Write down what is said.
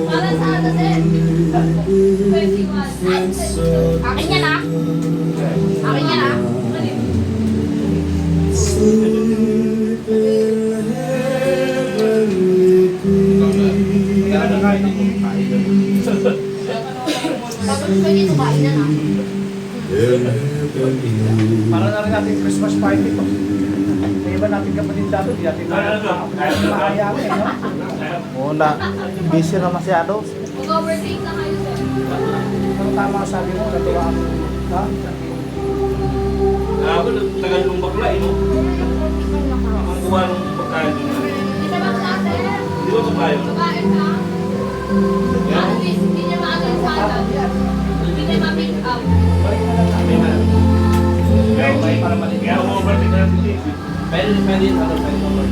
Para sa ano, sir? 21. Akin yan, ah. Akin yan, ah. Tapos pwede tumain na, ah. Para na rin natin Christmas party to. May iba natin kapatid dito, di natin maayamin, no? Oo na, busy na masyado. Mag-overtake na kayo, sir. Pero tama ang sabi mo, natuwa ako. Ha? Ako, tagal nung bakla, eh, no? Ang kuha nung pagkain doon. Isa ba klase? Di ba babae? Babae ka? At least, hindi niya maagal sa atin. Hindi niya ma-make up. May na. Kaya para mali. Kaya overtake na natin. Pwede, ano, pwede.